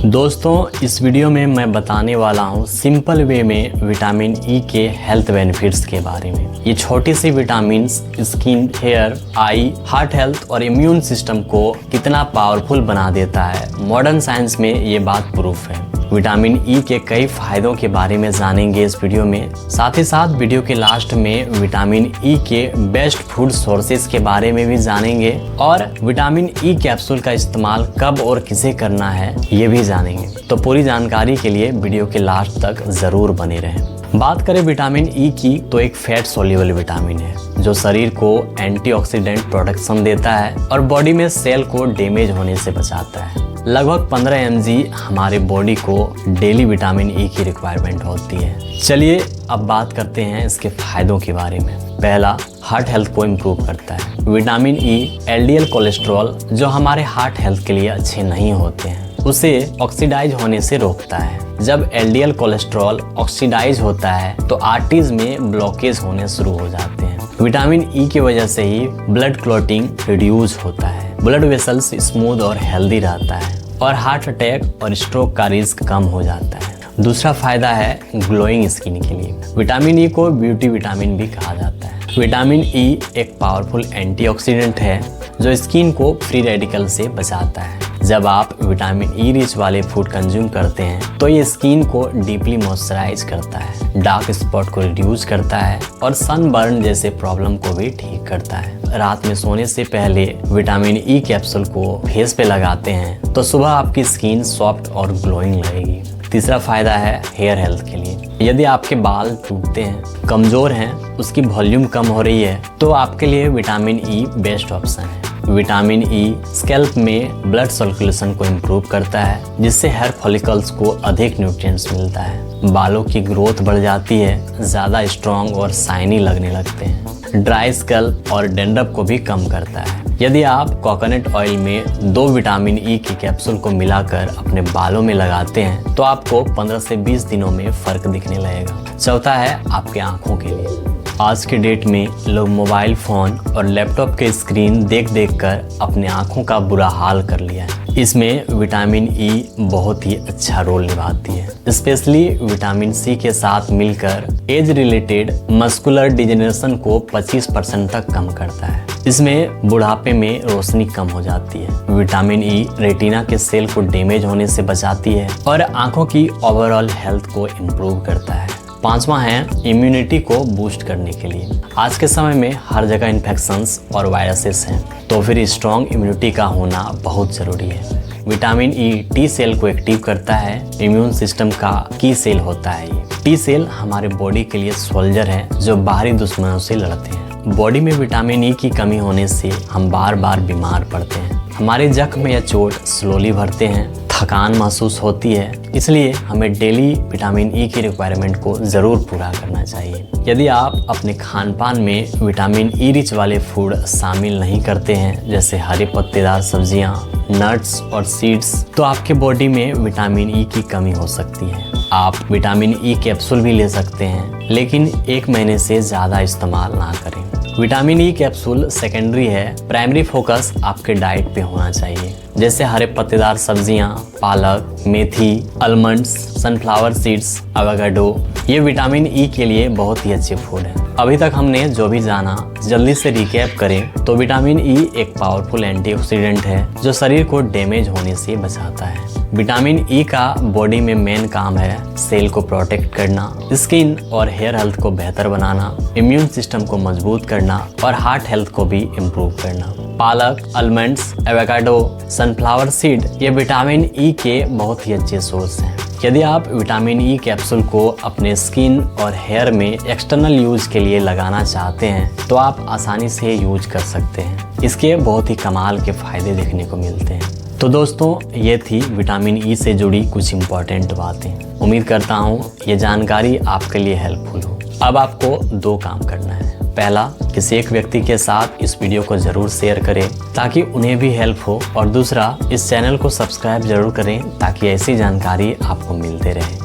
दोस्तों, इस वीडियो में मैं बताने वाला हूँ सिंपल वे में विटामिन ई के हेल्थ बेनिफिट्स के बारे में। ये छोटी सी विटामिन स्किन, हेयर, आई, हार्ट हेल्थ और इम्यून सिस्टम को कितना पावरफुल बना देता है। मॉडर्न साइंस में ये बात प्रूफ है। विटामिन ई के कई फायदों के बारे में जानेंगे इस वीडियो में। साथ ही साथ वीडियो के लास्ट में विटामिन ई के बेस्ट फूड सोर्सेज के बारे में भी जानेंगे और विटामिन ई कैप्सूल का इस्तेमाल कब और किसे करना है ये भी जानेंगे। तो पूरी जानकारी के लिए वीडियो के लास्ट तक जरूर बने रहें। बात करें विटामिन ई की तो एक फैट सोल्यूबल विटामिन है जो शरीर को एंटीऑक्सीडेंट प्रोटेक्शन देता है और बॉडी में सेल को डैमेज होने से बचाता है। लगभग 15 mg हमारे बॉडी को डेली विटामिन ई की रिक्वायरमेंट होती है। चलिए अब बात करते हैं इसके फायदों के बारे में। पहला, हार्ट हेल्थ को इम्प्रूव करता है। विटामिन ई एलडीएल कोलेस्ट्रॉल जो हमारे हार्ट हेल्थ के लिए अच्छे नहीं होते हैं उसे ऑक्सीडाइज होने से रोकता है। जब एलडीएल कोलेस्ट्रॉल ऑक्सीडाइज होता है तो आर्टरीज में ब्लॉकेज होने शुरू हो जाते हैं। विटामिन ई की वजह से ही ब्लड क्लॉटिंग रिड्यूस होता है, ब्लड वेसल्स स्मूथ और हेल्दी रहता है और हार्ट अटैक और स्ट्रोक का रिस्क कम हो जाता है। दूसरा फायदा है ग्लोइंग स्किन के लिए। विटामिन ई को ब्यूटी विटामिन भी कहा जाता है। विटामिन ई एक पावरफुल एंटीऑक्सीडेंट है जो स्किन को फ्री रेडिकल से बचाता है। जब आप विटामिन ई रिच वाले फूड कंज्यूम करते हैं तो ये स्किन को डीपली मॉइस्चराइज करता है, डार्क स्पॉट को रिड्यूस करता है और सनबर्न जैसे प्रॉब्लम को भी ठीक करता है। रात में सोने से पहले विटामिन ई कैप्सूल को फेस पे लगाते हैं तो सुबह आपकी स्किन सॉफ्ट और ग्लोइंग लगेगी। तीसरा फायदा है हेयर हेल्थ के लिए। यदि आपके बाल टूटते हैं, कमजोर हैं, उसकी वॉल्यूम कम हो रही है तो आपके लिए विटामिन ई बेस्ट ऑप्शन है। विटामिन ई स्कैल्प में ब्लड सर्कुलेशन को इम्प्रूव करता है जिससे हेयर फॉलिकल्स को अधिक न्यूट्रिएंट्स मिलता है। बालों की ग्रोथ बढ़ जाती है, ज़्यादा स्ट्रॉन्ग और शाइनी लगने लगते हैं। ड्राई स्कैल्प और डैंड्रफ को भी कम करता है। यदि आप कोकोनट ऑयल में 2 विटामिन ई की कैप्सूल को मिलाकर अपने बालों में लगाते हैं तो आपको 15 से 20 दिनों में फर्क दिखने लगेगा। चौथा है आपके आँखों के लिए। आज के डेट में लोग मोबाइल फ़ोन और लैपटॉप के स्क्रीन देख कर अपने आँखों का बुरा हाल कर लिया है। इसमें विटामिन ई बहुत ही अच्छा रोल निभाती है। स्पेशली विटामिन सी के साथ मिलकर एज रिलेटेड मस्कुलर डिजेनरेशन को 25% तक कम करता है। इसमें बुढ़ापे में रोशनी कम हो जाती है। विटामिन ई रेटिना के सेल को डैमेज होने से बचाती है और आँखों की ओवरऑल हेल्थ को इम्प्रूव करता है। पांचवा है इम्यूनिटी को बूस्ट करने के लिए। आज के समय में हर जगह इन्फेक्शंस और वायरसेस हैं तो फिर स्ट्रॉन्ग इम्यूनिटी का होना बहुत ज़रूरी है। विटामिन ई टी सेल को एक्टिव करता है। इम्यून सिस्टम का की सेल होता है ये। टी सेल हमारे बॉडी के लिए सोल्जर है जो बाहरी दुश्मनों से लड़ते हैं। बॉडी में विटामिन ई की कमी होने से हम बार बार बीमार पड़ते हैं। हमारे जख्म या चोट स्लोली भरते हैं, थकान महसूस होती है। इसलिए हमें डेली विटामिन ई की रिक्वायरमेंट को ज़रूर पूरा करना चाहिए। यदि आप अपने खान पान में विटामिन ई रिच वाले फूड शामिल नहीं करते हैं जैसे हरे पत्तेदार सब्जियां, नट्स और सीड्स तो आपके बॉडी में विटामिन ई की कमी हो सकती है। आप विटामिन ई कैप्सूल भी ले सकते हैं लेकिन 1 महीने से ज़्यादा इस्तेमाल ना करें। विटामिन ई कैप्सूल सेकेंडरी है, प्राइमरी फोकस आपके डाइट पे होना चाहिए जैसे हरे पत्तेदार सब्जियां, पालक, मेथी, आलमंड्स, सनफ्लावर सीड्स, एवोकाडो। ये विटामिन ई के लिए बहुत ही अच्छे फूड हैं। अभी तक हमने जो भी जाना जल्दी से रिकैप करें तो विटामिन ई एक पावरफुल एंटीऑक्सीडेंट है जो शरीर को डैमेज होने से बचाता है। विटामिन ई का बॉडी में मेन काम है सेल को प्रोटेक्ट करना, स्किन और हेयर हेल्थ को बेहतर बनाना, इम्यून सिस्टम को मजबूत करना और हार्ट हेल्थ को भी इम्प्रूव करना। पालक, आलमंड्स, एवोकाडो, सनफ्लावर सीड ये विटामिन ई के बहुत ही अच्छे सोर्स हैं। यदि आप विटामिन ई कैप्सूल को अपने स्किन और हेयर में एक्सटर्नल यूज के लिए लगाना चाहते हैं तो आप आसानी से यूज कर सकते हैं। इसके बहुत ही कमाल के फायदे देखने को मिलते हैं। तो दोस्तों, ये थी विटामिन ई से जुड़ी कुछ इम्पोर्टेंट बातें। उम्मीद करता हूँ ये जानकारी आपके लिए हेल्पफुल हो। अब आपको 2 काम करना है। पहला, किसी एक व्यक्ति के साथ इस वीडियो को ज़रूर शेयर करें ताकि उन्हें भी हेल्प हो और दूसरा, इस चैनल को सब्सक्राइब जरूर करें ताकि ऐसी जानकारी आपको मिलते रहे।